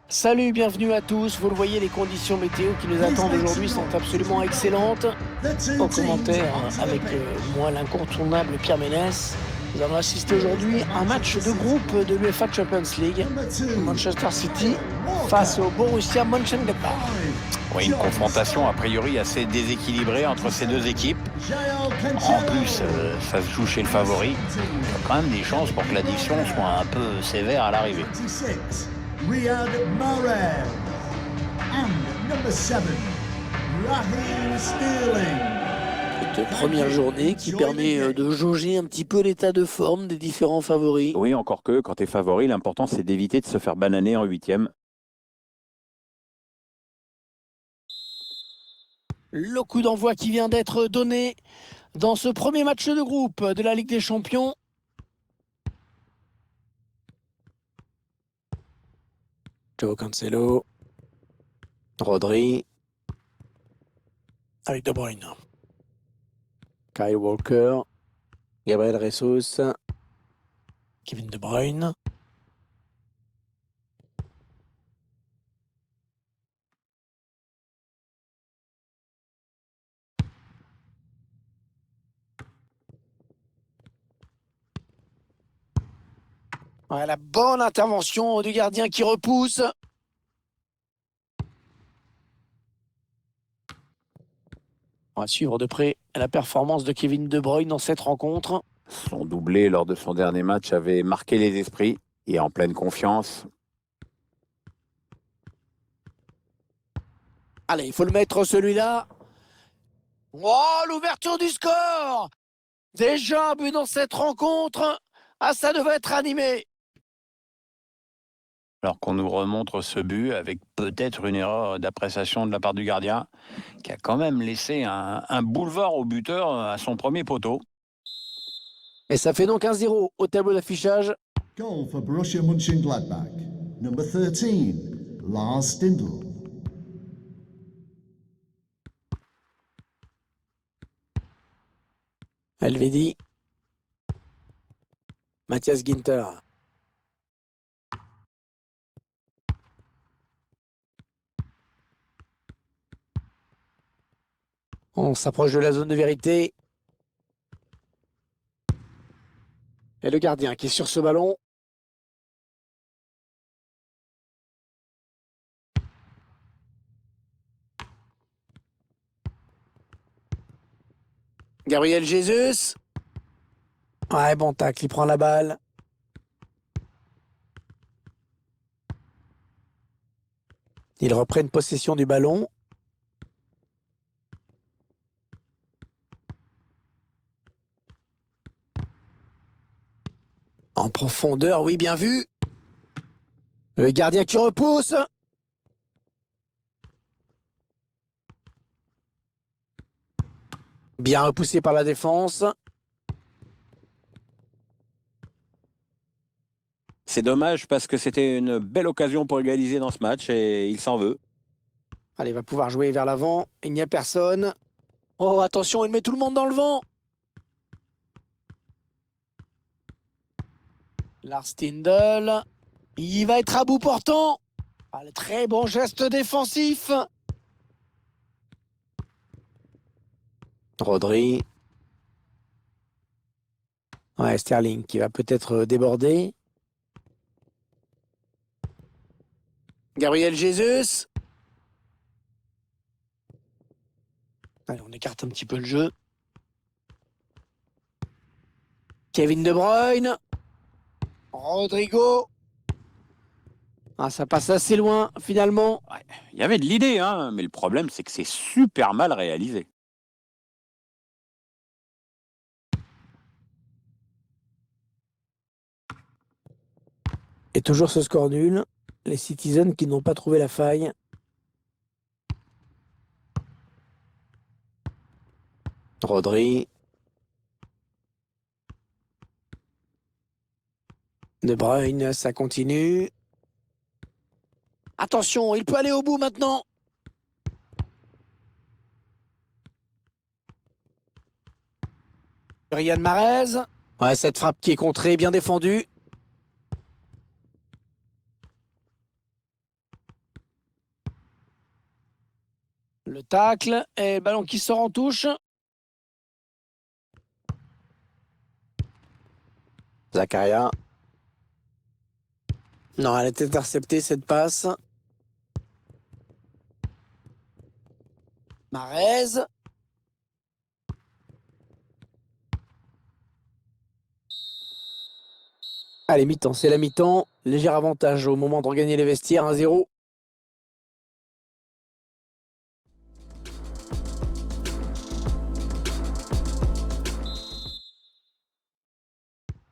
Salut, bienvenue à tous. Vous le voyez, les conditions météo qui nous attendent aujourd'hui sont absolument excellentes. Au commentaire, avec moi, l'incontournable Pierre Ménès. Nous allons assister aujourd'hui à un match de groupe de l'UEFA Champions League. Manchester City face au Borussia Mönchengladbach. Oui, une confrontation a priori assez déséquilibrée entre ces deux équipes. En plus, ça se joue chez le favori. Il y a quand même des chances pour que l'addition soit un peu sévère à l'arrivée. Riyad Mahrez and number 7, Raheem Sterling. Cette première journée qui permet de jauger un petit peu l'état de forme des différents favoris. Oui, encore que quand tu es favori, l'important c'est d'éviter de se faire bananer en huitième. Le coup d'envoi qui vient d'être donné dans ce premier match de groupe de la Ligue des Champions. Joao Cancelo, Rodri, avec De Bruyne, Kyle Walker, Gabriel Jesus, Kevin De Bruyne. Ouais, la bonne intervention du gardien qui repousse. On va suivre de près la performance de Kevin De Bruyne dans cette rencontre. Son doublé lors de son dernier match avait marqué les esprits et en pleine confiance. Allez, il faut le mettre celui-là. Oh, l'ouverture du score! Déjà un but dans cette rencontre. Ah, ça devait être animé. Alors qu'on nous remontre ce but avec peut-être une erreur d'appréciation de la part du gardien qui a quand même laissé un boulevard au buteur à son premier poteau. Et ça fait donc 1-0 au tableau d'affichage. Goal for Borussia Mönchengladbach. Number 13, Lars Stindl. Elvedi. Matthias Ginter. On s'approche de la zone de vérité. Et le gardien qui est sur ce ballon. Gabriel Jesus. Ouais, bon tacle, il prend la balle. Ils reprennent possession du ballon. En profondeur, oui, bien vu. Le gardien qui repousse. Bien repoussé par la défense. C'est dommage parce que c'était une belle occasion pour égaliser dans ce match et il s'en veut. Allez, il va pouvoir jouer vers l'avant. Il n'y a personne. Oh, attention, il met tout le monde dans le vent. Lars Stindl. Il va être à bout portant. Ah, le très bon geste défensif. Rodri. Ouais, Sterling qui va peut-être déborder. Gabriel Jesus. Allez, on écarte un petit peu le jeu. Kevin De Bruyne. Rodrigo. Ah, ça passe assez loin, finalement. Ouais, il y avait de l'idée, hein, mais le problème, c'est que c'est super mal réalisé. Et toujours ce score nul. Les Citizens qui n'ont pas trouvé la faille. Rodri. De Bruyne, ça continue. Attention, il peut aller au bout maintenant. Riyad Mahrez. Ouais, cette frappe qui est contrée, bien défendue. tacle et le ballon qui sort en touche. Zakaria. Non, elle est interceptée cette passe. Marez. Allez, mi-temps, c'est la mi-temps. Léger avantage au moment de regagner les vestiaires, 1-0.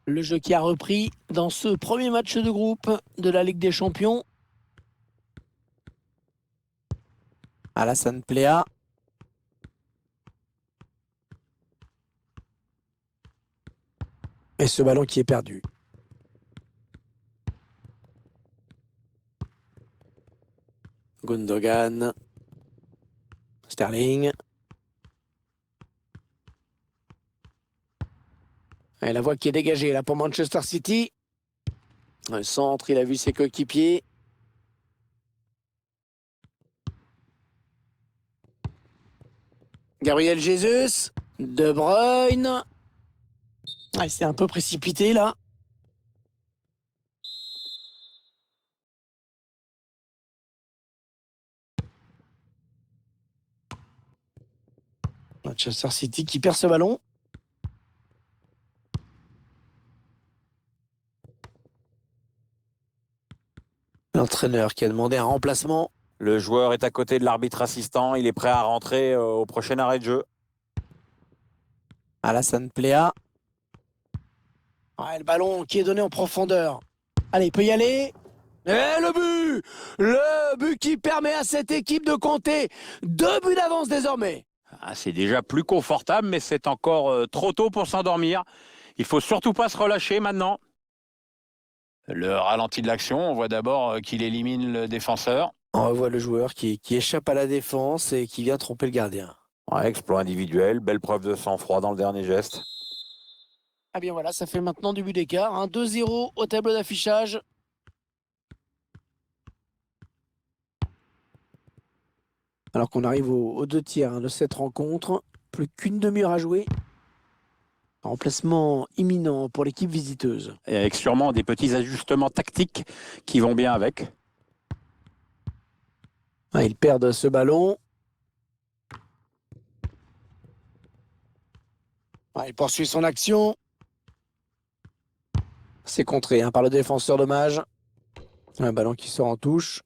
Le jeu qui a repris dans ce premier match de groupe de la Ligue des Champions. Alassane Plea. Et ce ballon qui est perdu. Gundogan. Sterling. Et la voie qui est dégagée là pour Manchester City. Le centre, il a vu ses coéquipiers. Gabriel Jesus. De Bruyne. Ah, c'est un peu précipité là. Manchester City qui perd ce ballon. L'entraîneur qui a demandé un remplacement. Le joueur est à côté de l'arbitre assistant. Il est prêt à rentrer au prochain arrêt de jeu. Alassane Plea. Ouais, le ballon qui est donné en profondeur. Allez, il peut y aller. Et le but! Le but qui permet à cette équipe de compter 2 buts d'avance désormais. Ah, c'est déjà plus confortable, mais c'est encore trop tôt pour s'endormir. Il faut surtout pas se relâcher maintenant. Le ralenti de l'action, on voit d'abord qu'il élimine le défenseur. On revoit le joueur qui échappe à la défense et qui vient tromper le gardien. Ouais, exploit individuel, belle preuve de sang-froid dans le dernier geste. Ah bien voilà, ça fait maintenant du but d'écart. 2-0 au tableau d'affichage. Alors qu'on arrive aux 2 tiers de cette rencontre. Plus qu'une demi-heure à jouer. Remplacement imminent pour l'équipe visiteuse. Et avec sûrement des petits ajustements tactiques qui vont bien avec. Ah, ils perdent ce ballon. Ah, il poursuit son action. C'est contré par le défenseur dommage. Un ballon qui sort en touche.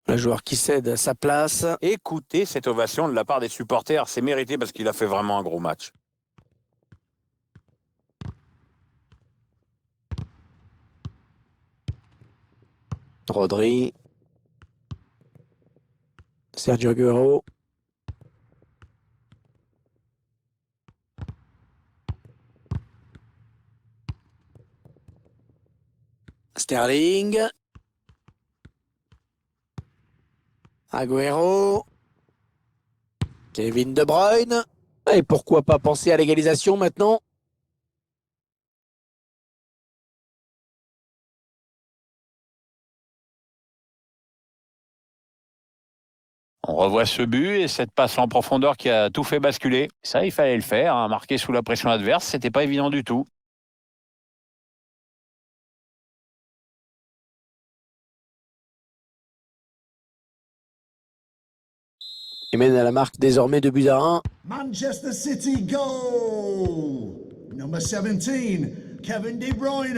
Le joueur qui cède sa place. Écoutez cette ovation de la part des supporters. C'est mérité parce qu'il a fait vraiment un gros match. Rodri. Sergio Aguero. Sterling. Aguero. Kevin De Bruyne. Et pourquoi pas penser à l'égalisation maintenant? On revoit ce but et cette passe en profondeur qui a tout fait basculer. Ça, il fallait le faire, hein. Marquer sous la pression adverse, c'était pas évident du tout. Il mène à la marque désormais 2-1. Manchester City goal! Number 17, Kevin De Bruyne.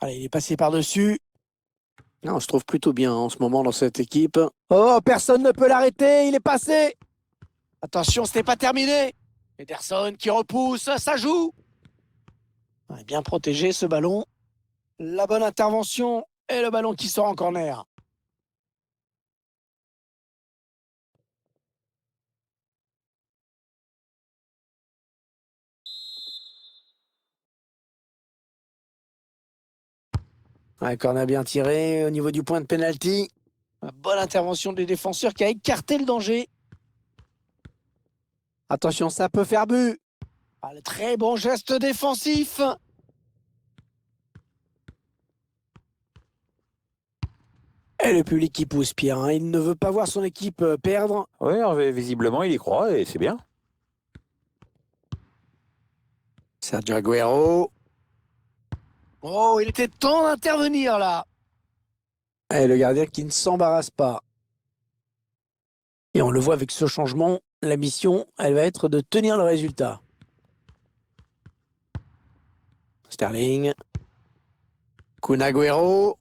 Allez, il est passé par-dessus. Non, on se trouve plutôt bien en ce moment dans cette équipe. Oh, personne ne peut l'arrêter, il est passé. Attention, ce n'est pas terminé. Ederson qui repousse, ça joue. Ouais, bien protégé ce ballon. La bonne intervention et le ballon qui sort en corner. Ouais, corner bien tiré au niveau du point de pénalty. Bonne intervention des défenseurs qui a écarté le danger. Attention, ça peut faire but. Ah, le très bon geste défensif. Et le public qui pousse Pierre, hein. Il ne veut pas voir son équipe perdre. Oui, visiblement, il y croit et c'est bien. Sergio Aguero. Oh, il était temps d'intervenir là. Et le gardien qui ne s'embarrasse pas. Et on le voit avec ce changement, la mission, elle va être de tenir le résultat. Sterling. Kun Agüero.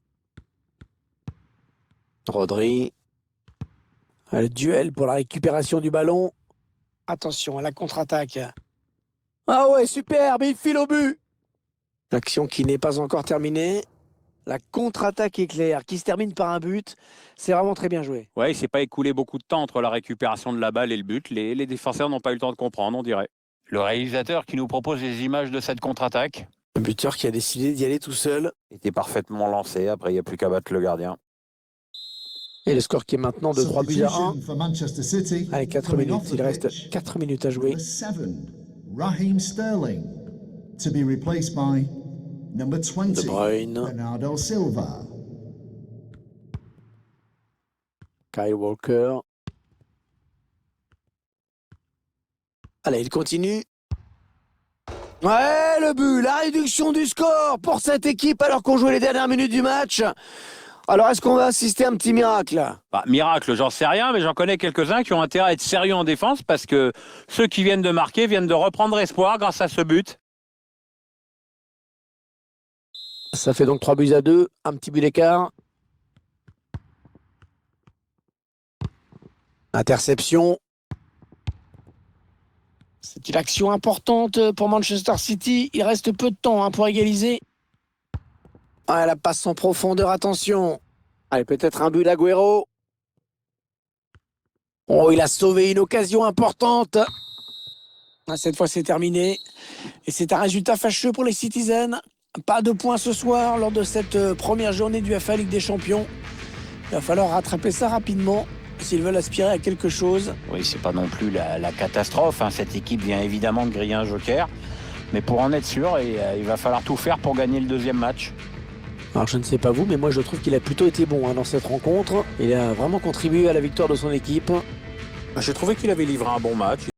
Rodri. Le duel pour la récupération du ballon. Attention à la contre-attaque. Ah ouais, superbe, il file au but. L'action qui n'est pas encore terminée. La contre-attaque éclair qui se termine par un but. C'est vraiment très bien joué. Ouais, il s'est pas écoulé beaucoup de temps entre la récupération de la balle et le but. Les défenseurs n'ont pas eu le temps de comprendre, on dirait. Le réalisateur qui nous propose les images de cette contre-attaque. Un buteur qui a décidé d'y aller tout seul. Était parfaitement lancé, après il n'y a plus qu'à battre le gardien. Et le score qui est maintenant de 3 buts à 1. Substitution for Manchester City. Allez, 4 Coming minutes. off the Il reste pitch, 4 minutes à jouer. number 7, Raheem Sterling, to be replaced by number 20, De Bruyne. Bernardo Silva. Kyle Walker. Allez, il continue. Ouais, le but, la réduction du score pour cette équipe alors qu'on jouait les dernières minutes du match. Alors, est-ce qu'on va assister à un petit miracle? Bah, miracle, j'en sais rien, mais j'en connais quelques-uns qui ont intérêt à être sérieux en défense parce que ceux qui viennent de marquer viennent de reprendre espoir grâce à ce but. Ça fait donc 3 buts à 2, un petit but d'écart. Interception. C'est une action importante pour Manchester City. Il reste peu de temps pour égaliser. Ah, la passe en profondeur, attention. Allez, peut-être un but d'Agüero. Oh, il a sauvé une occasion importante. Ah, cette fois, c'est terminé. Et c'est un résultat fâcheux pour les Citizens. Pas de points ce soir lors de cette première journée du UEFA Ligue des Champions. Il va falloir rattraper ça rapidement s'ils veulent aspirer à quelque chose. Oui, c'est pas non plus la catastrophe, hein. Cette équipe vient évidemment de griller un joker. Mais pour en être sûr, il va falloir tout faire pour gagner le deuxième match. Alors je ne sais pas vous, mais moi je trouve qu'il a plutôt été bon dans cette rencontre. Il a vraiment contribué à la victoire de son équipe. J'ai trouvé qu'il avait livré un bon match.